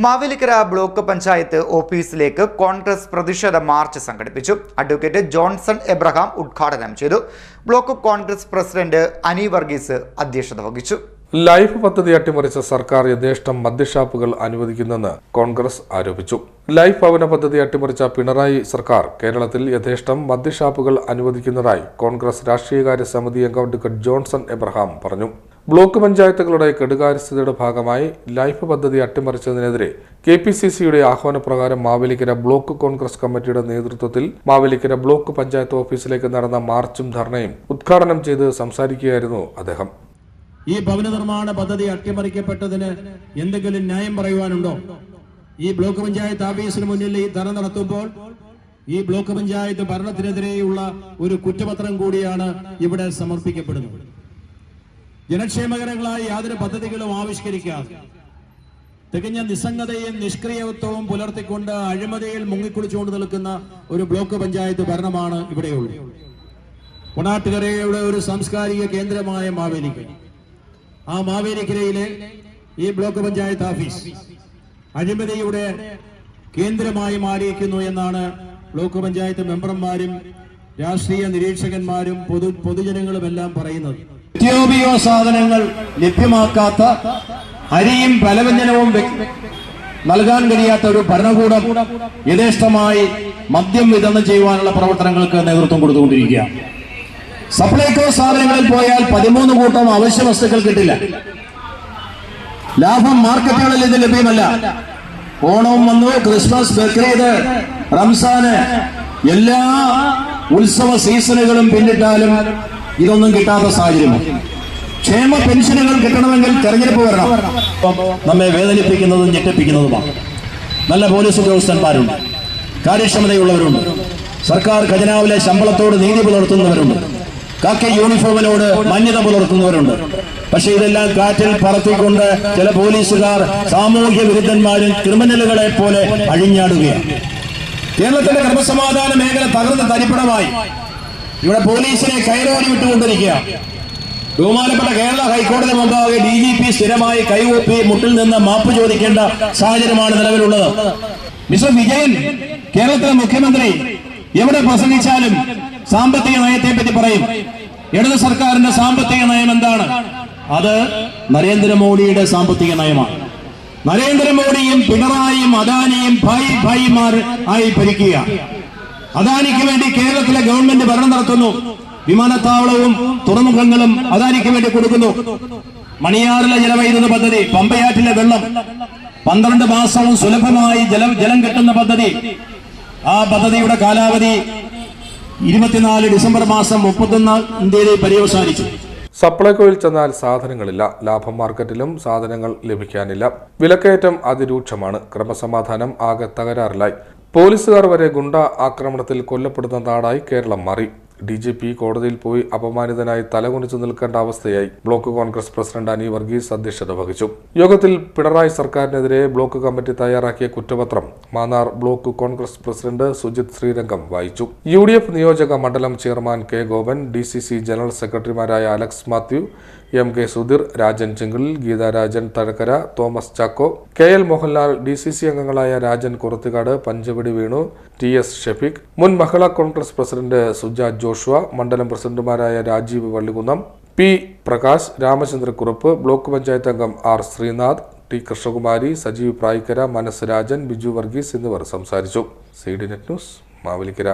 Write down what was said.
Mavelikkara block panchayat ഓഫീസിലേക്ക് കോൺഗ്രസ് പ്രതിഷേധ March സംഘടിപ്പിച്ചു. അഡ്വക്കേറ്റ് ജോൺസൺ എബ്രഹാം ഉദ്ഘാടനം ചെയ്തു. ബ്ലോക്ക് കോൺഗ്രസ് പ്രസിഡന്റ് അനി വർഗീസ് അധ്യക്ഷത വഹിച്ചു. ലൈഫ് പദ്ധതി അട്ടിമറിച്ച സർക്കാർ യഥേഷ്ടം മദ്യഷാപ്പുകൾ അനുവദിക്കുന്നെന്ന് കോൺഗ്രസ് ആരോപിച്ചു. ലൈഫ് ഭവന പദ്ധതി അട്ടിമറിച്ച പിണറായി സർക്കാർ കേരളത്തിൽ യഥേഷ്ടം മദ്യഷാപ്പുകൾ അനുവദിക്കുന്നതായി കോൺഗ്രസ് രാഷ്ട്രീയകാര്യ സമിതി അംഗം അഡ്വക്കേറ്റ് ജോൺസൺ എബ്രഹാം പറഞ്ഞു. ബ്ലോക്ക് പഞ്ചായത്തുകളുടെ കെടുകാര്യസ്ഥതയുടെ ഭാഗമായി ലൈഫ് പദ്ധതി അട്ടിമറിച്ചതിനെതിരെ KPCCയുടെ ആഹ്വാനപ്രകാരം മാവേലിക്കര ബ്ലോക്ക് കോൺഗ്രസ് കമ്മിറ്റിയുടെ നേതൃത്വത്തിൽ മാവേലിക്കര ബ്ലോക്ക് പഞ്ചായത്ത് ഓഫീസിലേക്ക് നടന്ന മാർച്ചും ധർണയും ഉദ്ഘാടനം ചെയ്ത് സംസാരിക്കുകയായിരുന്നു അദ്ദേഹം. ഈ ഭവന നിർമ്മാണ പദ്ധതി അട്ടിമറിക്കപ്പെട്ടതിന് എന്തെങ്കിലും ന്യായം പറയുവാനുണ്ടോ? ഈ ബ്ലോക്ക് പഞ്ചായത്ത് ഓഫീസിന് മുന്നിൽ ഈ ധർണ നടത്തുമ്പോൾ ഈ ബ്ലോക്ക് പഞ്ചായത്ത് ഭരണത്തിനെതിരെയുള്ള ഒരു കുറ്റപത്രം കൂടിയാണ് ഇവിടെ സമർപ്പിക്കപ്പെടുന്നത്. ജനക്ഷേമകരങ്ങളായി യാതൊരു പദ്ധതികളും ആവിഷ്കരിക്കാതെ തികഞ്ഞ നിസ്സംഗതയും നിഷ്ക്രിയത്വവും പുലർത്തിക്കൊണ്ട് അഴിമതിയിൽ മുങ്ങിക്കുളിച്ചുകൊണ്ട് നിൽക്കുന്ന ഒരു ബ്ലോക്ക് പഞ്ചായത്ത് ഭരണമാണ് ഇവിടെയുള്ളത്. പൊണാട്ടുകരയുടെ ഒരു സാംസ്കാരിക കേന്ദ്രമായ മാവേലിക്കര, ആ മാവേലിക്കരയിലെ ഈ ബ്ലോക്ക് പഞ്ചായത്ത് ഓഫീസ് അഴിമതിയുടെ കേന്ദ്രമായി മാറിയിരിക്കുന്നു എന്നാണ് ബ്ലോക്ക് പഞ്ചായത്ത് മെമ്പർമാരും രാഷ്ട്രീയ നിരീക്ഷകന്മാരും പൊതുജനങ്ങളുമെല്ലാം പറയുന്നത്. നിത്യോപയോഗ സാധനങ്ങൾ ലഭ്യമാക്കാത്ത, അരിയും പലവ്യഞ്ജനവും നൽകാൻ കഴിയാത്ത ഒരു ഭരണകൂടം യഥേഷ്ടമായി മദ്യം വിതരണം ചെയ്യുവാനുള്ള പ്രവർത്തനങ്ങൾക്ക് നേതൃത്വം കൊടുത്തുകൊണ്ടിരിക്കുകയാണ്. സപ്ലൈകോ സ്ഥാപനങ്ങളിൽ പോയാൽ 13 കൂട്ടം അവശ്യ വസ്തുക്കൾ കിട്ടില്ല. ലാഭം മാർക്കറ്റുകളിൽ ഇത് ലഭ്യമല്ല. ഓണവും വന്നു, ക്രിസ്മസ്, ബക്രീദ്, റംസാന്, എല്ലാ ഉത്സവ സീസണുകളും പിന്നിട്ടാലും ഇതൊന്നും കിട്ടാത്ത സാഹചര്യമാണ്. ക്ഷേമ പെൻഷനുകൾ കിട്ടണമെങ്കിൽ തെരഞ്ഞെടുപ്പ് വരണം. നമ്മെ വേദനിപ്പിക്കുന്നതും ഞെട്ടിപ്പിക്കുന്നതുമാണ്. നല്ല പോലീസ് ഉദ്യോഗസ്ഥന്മാരുണ്ട്, കാര്യക്ഷമതയുള്ളവരുണ്ട്, സർക്കാർ ഖജനാവിലെ ശമ്പളത്തോട് നീതി പുലർത്തുന്നവരുണ്ട്, കാക്കി യൂണിഫോമിനോട് മാന്യത പുലർത്തുന്നവരുണ്ട്. പക്ഷെ ഇതെല്ലാം കാറ്റിൽ പറത്തിക്കൊണ്ട് ചില പോലീസുകാർ സാമൂഹ്യ വിരുദ്ധന്മാരും ക്രിമിനലുകളെ പോലെ അഴിഞ്ഞാടുകയാണ്. കേരളത്തിന്റെ ക്രമസമാധാന മേഖല തകർന്ന് തരിപ്പണമായി. ഇവിടെ പോലീസിനെ കയറോടി വിട്ടുകൊണ്ടിരിക്കുക. ബഹുമാനപ്പെട്ട കേരള ഹൈക്കോടതി മുമ്പാകെ DGP സ്ഥിരമായി കൈകൂപ്പി മുട്ടിൽ നിന്ന് മാപ്പ് ചോദിക്കേണ്ട സാഹചര്യമാണ് നിലവിലുള്ളത്. മിസ്റ്റർ വിജയൻ, കേരളത്തിലെ മുഖ്യമന്ത്രി, എവിടെ പ്രസംഗിച്ചാലും സാമ്പത്തിക നയത്തെ പറ്റി പറയും. ഇടത് സർക്കാരിന്റെ സാമ്പത്തിക നയം എന്താണ്? അത് നരേന്ദ്രമോദിയുടെ സാമ്പത്തിക നയമാണ്. നരേന്ദ്രമോദിയും പിണറായിയും അദാനിയും ഭായിമാർ ആയി ഭരിക്കുക. അദാനിക്ക് വേണ്ടി കേരളത്തിലെ ഗവൺമെന്റ് ഭരണം നടത്തുന്നു. വിമാനത്താവളവും തുറമുഖങ്ങളും അദാനിക്ക് വേണ്ടി കൊടുക്കുന്നു. മണിയാറിലെ ജലവൈദ്യുത പദ്ധതി, പമ്പയാറ്റിലെ വെള്ളം 12 മാസവും സുലഭമായി ജലം കിട്ടുന്ന പദ്ധതി. ആ പദ്ധതിയുടെ കാലാവധി 24 ഡിസംബർ മാസം 31 തീയതി പര്യവസാനിച്ചു. സപ്ലൈകോയിൽ ചെന്നാൽ സാധനങ്ങളില്ല, ലാഭം മാർക്കറ്റിലും സാധനങ്ങൾ ലഭിക്കാനില്ല, വിലക്കയറ്റം അതിരൂക്ഷമാണ്, ക്രമസമാധാനം ആകെ തകരാറിലായി, പോലീസുകാർ വരെ ഗുണ്ട ആക്രമണത്തിൽ കൊല്ലപ്പെടുന്ന നാടായി കേരളം മാറി. DGP കോടതിയിൽ പോയി അപമാനിതനായി തലകുനിച്ചു നിൽക്കേണ്ട അവസ്ഥയായി. ബ്ലോക്ക് കോൺഗ്രസ് പ്രസിഡന്റ് അനി വർഗീസ് അധ്യക്ഷത വഹിച്ചു. യോഗത്തിൽ പിണറായി സർക്കാരിനെതിരെ ബ്ലോക്ക് കമ്മിറ്റി തയ്യാറാക്കിയ കുറ്റപത്രം മാന്നാർ ബ്ലോക്ക് കോൺഗ്രസ് പ്രസിഡന്റ് സുജിത് ശ്രീരംഗം വായിച്ചു. UDF നിയോജക മണ്ഡലം chairman K. Gopan, DCC general സെക്രട്ടറിമാരായ Alex Mathew, MK Sudheer, Rajan ചെങ്കിളിൽ, Geetharajan Thazhakkara, Thomas Chacko, KL Mohanlal, DCC അംഗങ്ങളായ രാജൻ കുറത്തുകാട്, പഞ്ചവടി വേണു, TS ഷഫീഖ്, മുൻ മഹിളാ കോൺഗ്രസ് പ്രസിഡന്റ് സുജ ജോഷുവ, മണ്ഡലം പ്രസിഡന്റുമാരായ രാജീവ് വള്ളികുന്നം, P. പ്രകാശ്, രാമചന്ദ്രക്കുറുപ്പ്, ബ്ലോക്ക് പഞ്ചായത്ത് അംഗം R. ശ്രീനാഥ്, T. കൃഷ്ണകുമാരി, സജീവ് പ്രായിക്കര, മനസ് രാജൻ, ബിജു വർഗീസ് എന്നിവർ സംസാരിച്ചു. CD net news, Mavelikkara.